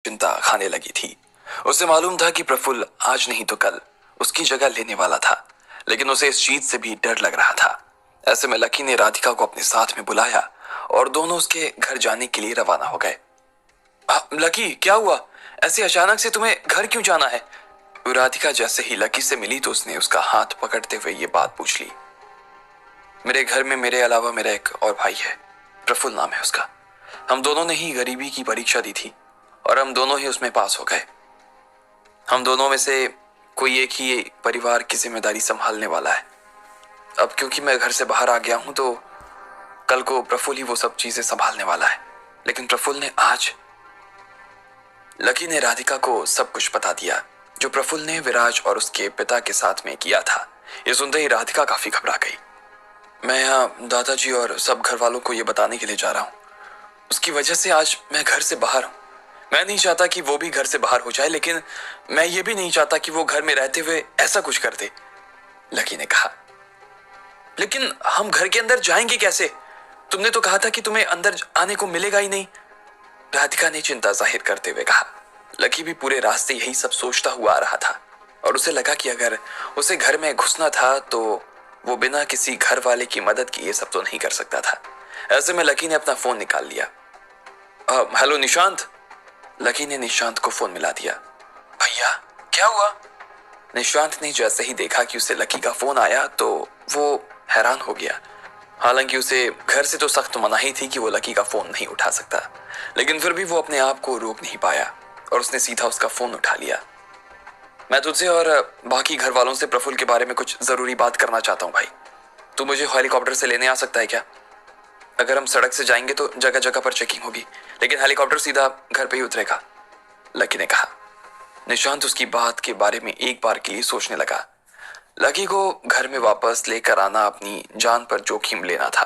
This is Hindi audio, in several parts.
चिंता खाने लगी थी। उसे मालूम था कि प्रफुल्ल आज नहीं तो कल उसकी जगह लेने वाला था, लेकिन उसे इस चीज से भी डर लग रहा था। ऐसे में लकी ने राधिका को अपने साथ में बुलाया और दोनों उसके घर जाने के लिए रवाना हो गए। लकी, क्या हुआ? ऐसे अचानक से तुम्हें घर क्यों जाना है? राधिका जैसे ही लकी से मिली तो उसने उसका हाथ पकड़ते हुए ये बात पूछ ली। मेरे घर में मेरे अलावा मेरा एक और भाई है, प्रफुल्ल नाम है उसका। हम दोनों ने ही गरीबी की परीक्षा दी थी और हम दोनों ही उसमें पास हो गए। हम दोनों में से कोई एक ही परिवार की जिम्मेदारी संभालने वाला है। अब क्योंकि मैं घर से बाहर आ गया हूं तो कल को प्रफुल्ल ही वो सब चीजें संभालने वाला है। लेकिन प्रफुल्ल ने आज लकी ने राधिका को सब कुछ बता दिया जो प्रफुल्ल ने विराज और उसके पिता के साथ में किया था। ये सुनते ही राधिका काफी घबरा गई। मैं यहाँ दादाजी और सब घर वालों को ये बताने के लिए जा रहा हूँ। उसकी वजह से आज मैं घर से बाहर हूँ। मैं नहीं चाहता कि वो भी घर से बाहर हो जाए, लेकिन मैं ये भी नहीं चाहता कि वो घर में रहते हुए ऐसा कुछ कर दे, लकी ने कहा। लेकिन हम घर के अंदर जाएंगे कैसे? तुमने तो कहा था कि तुम्हें अंदर आने को मिलेगा ही नहीं, राधिका ने चिंता जाहिर करते हुए कहा। लकी भी पूरे रास्ते यही सब सोचता हुआ आ रहा था और उसे लगा कि अगर उसे घर में घुसना था तो वो बिना किसी घर वाले की मदद के ये सब तो नहीं कर सकता था। ऐसे में लकी ने अपना फोन निकाल लिया। हेलो निशांत, लकी ने निशांत को फोन मिला दिया। भैया, क्या हुआ? निशांत ने जैसे ही देखा कि उसे लकी का फोन आया तो वो हैरान हो गया। हालांकि उसे घर से तो सख्त मनाही थी कि वो लकी का फोन नहीं उठा सकता, लेकिन फिर भी वो अपने आप को रोक नहीं पाया और उसने सीधा उसका फोन उठा लिया। मैं तुझसे और बाकी घर वालों से प्रफुल्ल के बारे में कुछ जरूरी बात करना चाहता हूँ भाई। तू मुझे हेलीकॉप्टर से लेने आ सकता है क्या? अगर हम सड़क से जाएंगे तो जगह जगह पर चेकिंग होगी, लेकिन हेलीकॉप्टर सीधा घर पे ही उतरेगा, लकी ने कहा। निशांत उसकी बात के बारे में एक बार के लिए सोचने लगा। लकी को घर में वापस लेकर आना अपनी जान पर जोखिम लेना था,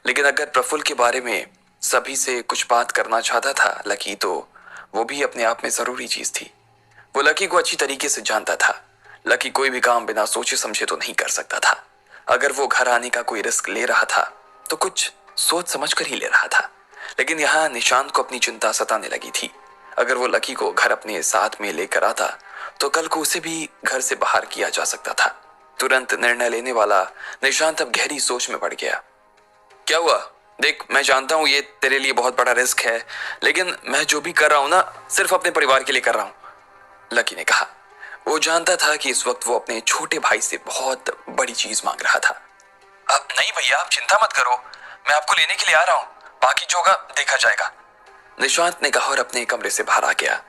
लेकिन अगर प्रफुल्ल के बारे में सभी से कुछ बात करना चाहता था लकी, तो वो भी अपने आप में जरूरी चीज थी। वो लकी को अच्छी तरीके से जानता था। लकी कोई भी काम बिना सोचे समझे तो नहीं कर सकता था। अगर वो घर आने का कोई रिस्क ले रहा था तो कुछ सोच समझ कर ही ले रहा था। लेकिन यहाँ निशांत को अपनी चिंता सताने लगी थी। अगर वो लकी को घर अपने साथ में लेकर आता तो कल को उसे भी घर से बाहर किया जा सकता था। तुरंत निर्णय लेने वाला निशांत अब गहरी सोच में पड़ गया। क्या हुआ? देख, मैं जानता हूँ ये तेरे लिए बहुत बड़ा रिस्क है, लेकिन मैं जो भी कर रहा हूँ ना, सिर्फ अपने परिवार के लिए कर रहा हूँ, लकी ने कहा। वो जानता था कि इस वक्त वो अपने छोटे भाई से बहुत बड़ी चीज मांग रहा था। अब नहीं भैया, आप चिंता मत करो, मैं आपको लेने के लिए आ रहा हूँ, बाकी जो होगा देखा जाएगा, निशांत ने कहा और अपने कमरे से बाहर आ गया।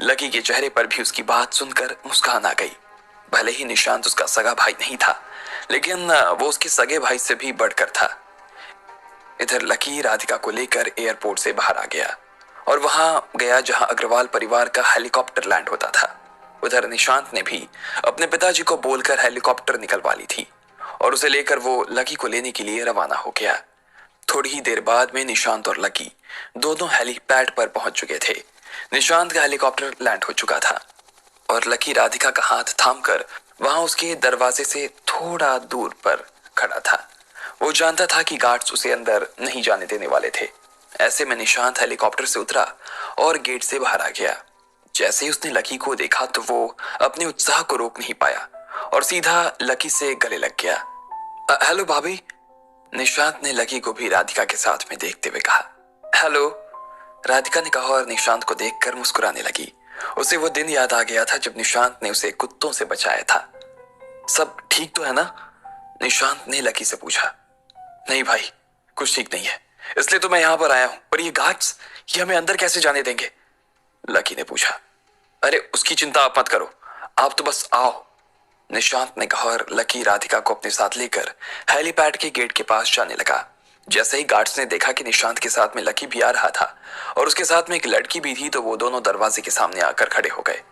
लकी के चेहरे पर भी उसकी बात सुनकर मुस्कान आ गई। भले ही निशांत उसका सगा भाई नहीं था, लेकिन वो उसके सगे भाई से भी बढ़कर था। इधर लकी राधिका को लेकर एयरपोर्ट से बाहर आ गया और वहां गया जहां अग्रवाल परिवार का हेलीकॉप्टर लैंड होता था। उधर निशांत ने भी अपने पिताजी को बोलकर हेलीकॉप्टर निकलवा ली थी और उसे लेकर वो लकी को लेने के लिए रवाना हो गया। थोड़ी ही देर बाद में निशांत और लकी दोनों हेलीपैड पर पहुंच चुके थे। निशांत का हेलीकॉप्टर लैंड हो चुका था और लकी राधिका का हाथ थामकर वहां उसके दरवाजे से थोड़ा दूर पर खड़ा था। वो जानता था कि गार्ड्स उसे अंदर नहीं जाने देने वाले थे। ऐसे में निशांत हेलीकॉप्टर से उतरा और गेट से बाहर आ गया। जैसे ही उसने लकी को देखा तो वो अपने उत्साह को रोक नहीं पाया और सीधा लकी से गले लग गया। हेलो भाभी, निशांत ने लकी को भी राधिका के साथ में देखते हुए कहा। हेलो, राधिका ने कहा और निशांत को देखकर मुस्कुराने लगी। उसे वो दिन याद आ गया था जब निशांत ने उसे कुत्तों से बचाया था। सब ठीक तो है ना? निशांत ने लकी से पूछा। नहीं भाई, कुछ ठीक नहीं है, इसलिए तो मैं यहाँ पर आया हूँ, पर ये गार्ड्स ये हमें अंदर कैसे जाने देंगे? लकी ने पूछा। अरे उसकी चिंता आप मत करो, आप तो बस आओ, निशांत ने कहा और लकी राधिका को अपने साथ लेकर हेलीपैड के गेट के पास जाने लगा। जैसे ही गार्ड्स ने देखा कि निशांत के साथ में लकी भी आ रहा था और उसके साथ में एक लड़की भी थी, तो वो दोनों दरवाजे के सामने आकर खड़े हो गए।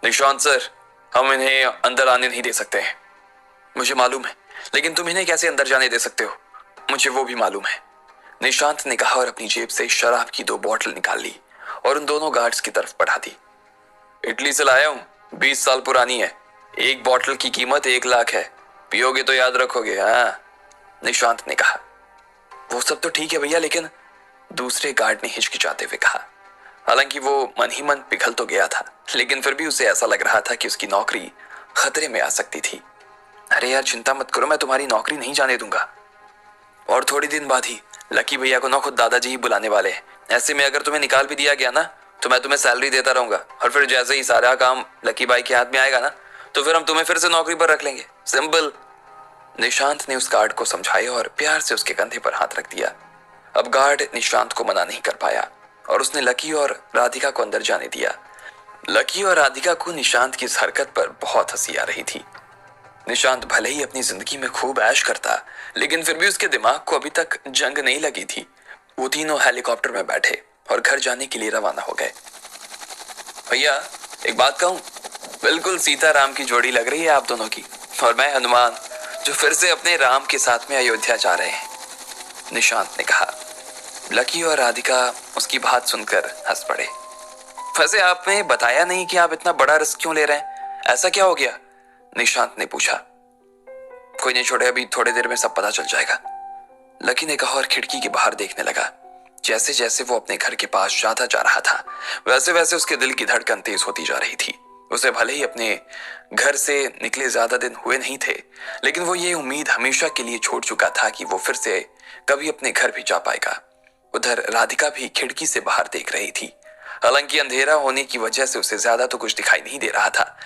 निशांत सर, हम इन्हें अंदर आने नहीं दे सकते हैं। मुझे मालूम है, लेकिन तुम इन्हें कैसे अंदर जाने दे सकते हो? मुझे वो भी मालूम है, निशांत ने कहा और अपनी जेब से शराब की 2 बॉटल निकाल ली और उन दोनों गार्ड्स की तरफ बढ़ा दी। इटली से लाया हूँ, 20 साल पुरानी है, एक बॉटल की कीमत 1 लाख है, पियोगे तो याद रखोगे, हाँ, निशांत ने कहा। वो सब तो ठीक है भैया, लेकिन दूसरे गार्ड ने हिचकिचाते हुए कहा। हालांकि वो मन ही मन पिघल तो गया था, लेकिन फिर भी उसे ऐसा लग रहा था कि उसकी नौकरी खतरे में आ सकती थी। अरे यार चिंता मत करो, मैं तुम्हारी नौकरी नहीं जाने दूंगा। और थोड़ी दिन बाद ही लकी भैया को ना खुद दादाजी ही बुलाने वाले हैं। ऐसे में अगर तुम्हें निकाल भी दिया गया ना तो मैं तुम्हें सैलरी देता रहूंगा, और फिर जैसे ही सारा काम लकी भाई के हाथ में आएगा ना तो फिर हम तुम्हें फिर से नौकरी पर रख लेंगे, सिंपल। निशांत ने उस गार्ड को समझाया और प्यार से उसके कंधे पर हाथ रख दिया। अब गार्ड निशांत को मना नहीं कर पाया और उसने लकी और राधिका को अंदर जाने दिया। लकी और राधिका को निशांत की इस हरकत पर बहुत हंसी आ रही थी। निशांत भले ही अपनी जिंदगी में खूब ऐश करता, लेकिन फिर भी उसके दिमाग को अभी तक जंग नहीं लगी थी। वो तीनों हेलीकॉप्टर में बैठे और घर जाने के लिए रवाना हो गए। भैया एक बात कहूं, बिल्कुल सीताराम की जोड़ी लग रही है आप दोनों की, और मैं हनुमान जो फिर से अपने राम के साथ में अयोध्या जा रहे हैं, निशांत ने कहा। लकी और राधिका उसकी बात सुनकर हंस पड़े। वैसे आपने बताया नहीं कि आप इतना बड़ा रिस्क क्यों ले रहे हैं, ऐसा क्या हो गया, निशांत ने पूछा। कोई नहीं छोड़े, अभी थोड़ी देर में सब पता चल जाएगा, लकी ने कहा और खिड़की के बाहर देखने लगा। जैसे जैसे वो अपने घर के पास जाता जा रहा था वैसे वैसे उसके दिल की धड़कन तेज होती जा रही थी। उसे भले ही अपने घर से निकले ज्यादा दिन हुए नहीं थे, लेकिन वो ये उम्मीद हमेशा के लिए छोड़ चुका था कि वो फिर से कभी अपने घर भी जा पाएगा। उधर राधिका भी खिड़की से बाहर देख रही थी। हालांकि अंधेरा होने की वजह से उसे ज्यादा तो कुछ दिखाई नहीं दे रहा था,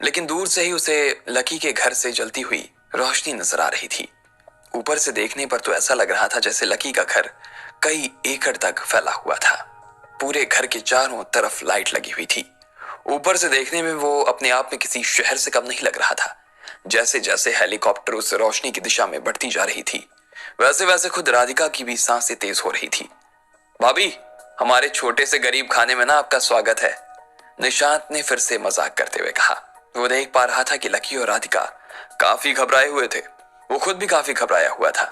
लेकिन दूर से ही उसे लकी के घर से जलती हुई रोशनी नजर आ रही थी। ऊपर से देखने पर तो ऐसा लग रहा था जैसे लकी का घर कई एकड़ तक फैला हुआ था। पूरे घर के चारों तरफ लाइट लगी हुई थी। ऊपर से देखने में वो अपने आप में किसी शहर से कम नहीं लग रहा था। जैसे जैसे हेलीकॉप्टर उस रोशनी की दिशा में बढ़ती जा रही थी वैसे वैसे खुद राधिका की भी सांसें तेज हो रही थी। भाभी, हमारे छोटे से गरीब खाने में ना आपका स्वागत है, निशांत ने फिर से मजाक करते हुए कहा। वो देख पा रहा था कि लकी और राधिका काफी घबराए हुए थे। वो खुद भी काफी घबराया हुआ था,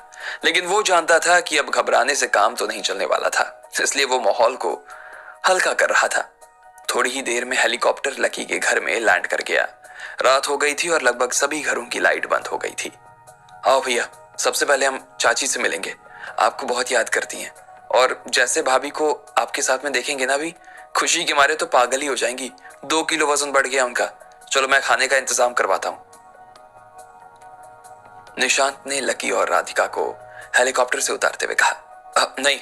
लेकिन वो जानता था कि अब घबराने से काम तो नहीं चलने वाला था, इसलिए वो माहौल को हल्का कर रहा था। थोड़ी ही देर में हेलीकॉप्टर लकी के घर में लैंड कर गया। रात हो गई थी और लगभग सभी घरों की लाइट बंद हो गई थी। आओ भैया, सबसे पहले हम चाची से मिलेंगे, आपको बहुत याद करती हैं, और जैसे भाभी को आपके साथ में देखेंगे ना भी खुशी के मारे तो पागल ही हो जाएंगी। 2 किलो वजन बढ़ गया उनका। चलो मैं खाने का इंतजाम करवाता हूँ। निशांत ने लकी और राधिका को हेलीकॉप्टर से उतारते हुए कहा। नहीं,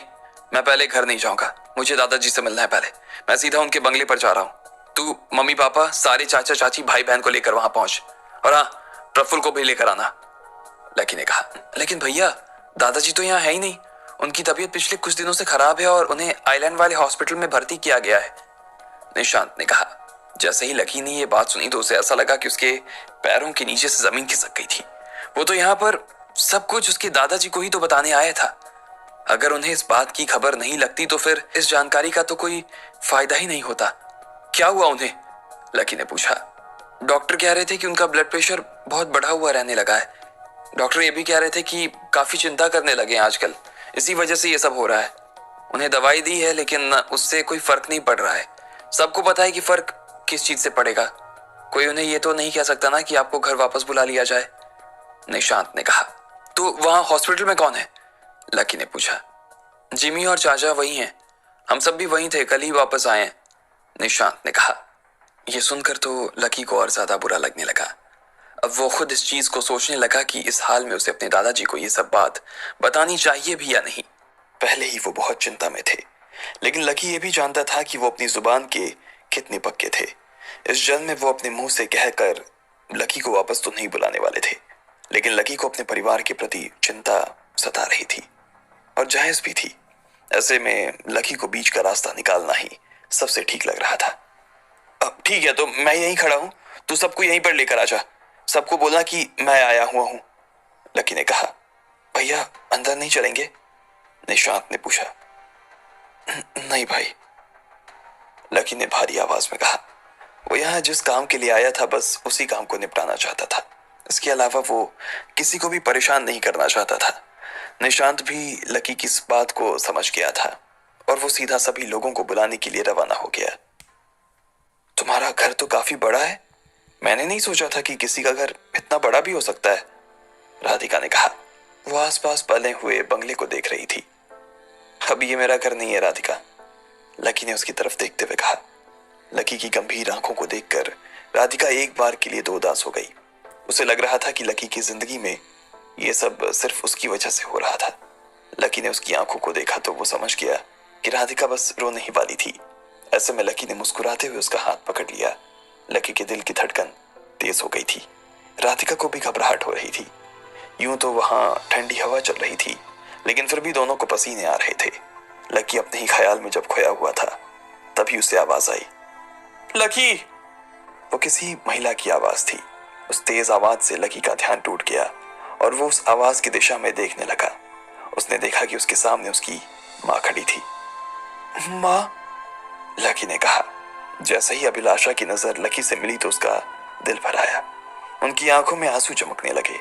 मैं पहले घर नहीं जाऊंगा, मुझे दादाजी से मिलना है पहले। मैं सीधा उनके बंगले पर जा रहा हूँ। तू मम्मी पापा सारे चाचा चाची भाई बहन को लेकर वहां पहुंच, और हाँ, प्रफुल्ल को भी लेकर आना, लकी ने कहा। लेकिन भैया, दादाजी तो यहाँ है ही नहीं, उनकी तबीयत पिछले कुछ दिनों से खराब है और उन्हें आइलैंड वाले हॉस्पिटल में भर्ती किया गया है, निशांत ने कहा। जैसे ही लकी ने ये बात सुनी तो उसे ऐसा लगा कि उसके पैरों के नीचे से जमीन खिसक गई थी। वो तो यहाँ पर सब कुछ उसके दादाजी को ही तो बताने आया था। अगर उन्हें इस बात की खबर नहीं लगती तो फिर इस जानकारी का तो कोई फायदा ही नहीं होता। क्या हुआ उन्हें, लकी ने पूछा। डॉक्टर कह रहे थे कि उनका ब्लड प्रेशर बहुत बढ़ा हुआ रहने लगा है। डॉक्टर ये भी कह रहे थे कि काफी चिंता करने लगे हैं आजकल, इसी वजह से ये सब हो रहा है। उन्हें दवाई दी है लेकिन उससे कोई फर्क नहीं पड़ रहा है। सबको पता है कि फर्क किस चीज से पड़ेगा, कोई उन्हें ये तो नहीं कह सकता ना कि आपको घर वापस बुला लिया जाए, निशांत ने कहा। तो वहां हॉस्पिटल में कौन है, लकी ने पूछा। जिमी और चाचा वही हैं, हम सब भी वहीं थे, कल ही वापस आए हैं, निशांत ने कहा। यह सुनकर तो लकी को और ज्यादा बुरा लगने लगा। अब वो खुद इस चीज को सोचने लगा कि इस हाल में उसे अपने दादाजी को ये सब बात बतानी चाहिए भी या नहीं। पहले ही वो बहुत चिंता में थे, लेकिन लकी ये भी जानता था कि वो अपनी जुबान के कितने पक्के थे। इस जन्म में वो अपने मुंह से कहकर लकी को वापस तो नहीं बुलाने वाले थे, लेकिन लकी को अपने परिवार के प्रति चिंता सता रही थी और जायज भी थी। ऐसे में लकी को बीच का रास्ता निकालना ही सबसे ठीक लग रहा था। अब ठीक है, तो मैं यहीं खड़ा हूं, तू सबको यहीं पर लेकर आ जा, सबको बोलना कि मैं आया हुआ हूं, लकी ने कहा। भैया अंदर नहीं चलेंगे, निशांत ने पूछा। नहीं भाई, लकी ने भारी आवाज में कहा। वो यहाँ जिस काम के लिए आया था बस उसी काम को निपटाना चाहता था, इसके अलावा वो किसी को भी परेशान नहीं करना चाहता था। निशांत भी लकी की इस बात को समझ गया था और वो सीधा सभी लोगों को बुलाने के लिए रवाना हो गया। तुम्हारा घर तो काफी बड़ा है, मैंने नहीं सोचा था कि किसी का घर इतना बड़ा भी हो सकता है, राधिका ने कहा। वो आसपास बने हुए बंगले को देख रही थी। अब ये मेरा घर नहीं है राधिका, लकी ने उसकी तरफ देखते हुए कहा। लकी की गंभीर आंखों को देखकर राधिका एक बार के लिए तो उदास हो गई। उसे लग रहा था कि लकी की जिंदगी में ये सब सिर्फ उसकी वजह से हो रहा था। लकी ने उसकी आंखों को देखा तो वो समझ गया कि राधिका बस रोने ही वाली थी। ऐसे में लकी ने मुस्कुराते हुए उसका हाथ पकड़ लिया। लकी के दिल की धड़कन तेज हो गई थी। राधिका को भी घबराहट हो रही थी। यूं तो वहां ठंडी हवा चल रही थी, लेकिन फिर भी दोनों को पसीने आ रहे थे। लकी अपने ही ख्याल में जब खोया हुआ था, तभी उसे आवाज आई, लकी। वो किसी महिला की आवाज थी। उस तेज आवाज से लकी का ध्यान टूट गया और वो उस आवाज की दिशा में देखने लगा। उसने देखा कि उसके सामने उसकी माँ खड़ी थी। माँ, लकी ने कहा। जैसे ही अभिलाषा की नजर लकी से मिली तो उसका दिल भर आया। उनकी आंखों में आंसू चमकने लगे।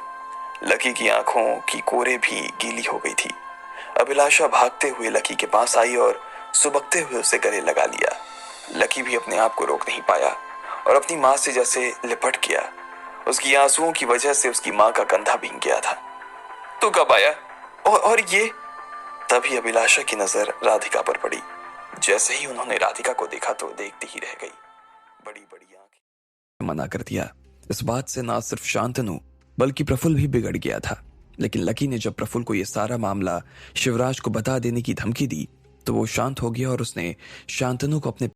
लकी की आंखों की कोरे भी गीली हो गई थी। अभिलाषा भागते हुए लकी के पास आई और सुबकते हुए उसे गले लगा लिया। लकी भी अपने आप को रोक नहीं पाया और अपनी माँ से जैसे लिपट गया। उसकी आंसुओं की वजह से उसकी माँ का कंधा भीग गया था। तू कब आया? और ये? तभी अभिलाषा की नजर राधिका पर पड़ी। जैसे ही उन्होंने राधिका को देखा तो देखती ही रह गई। बड़ी बड़ी आंखें मना कर दिया। इस बात से ना सिर्फ शांतनु बल्कि प्रफुल्ल भी बिगड़ गया था। लेकिन लकी ने जब प्रफुल्ल को यह सारा मामला शिवराज को बता देने की धमकी दी तो वो शांत हो गया और उसने शांतनु को अपने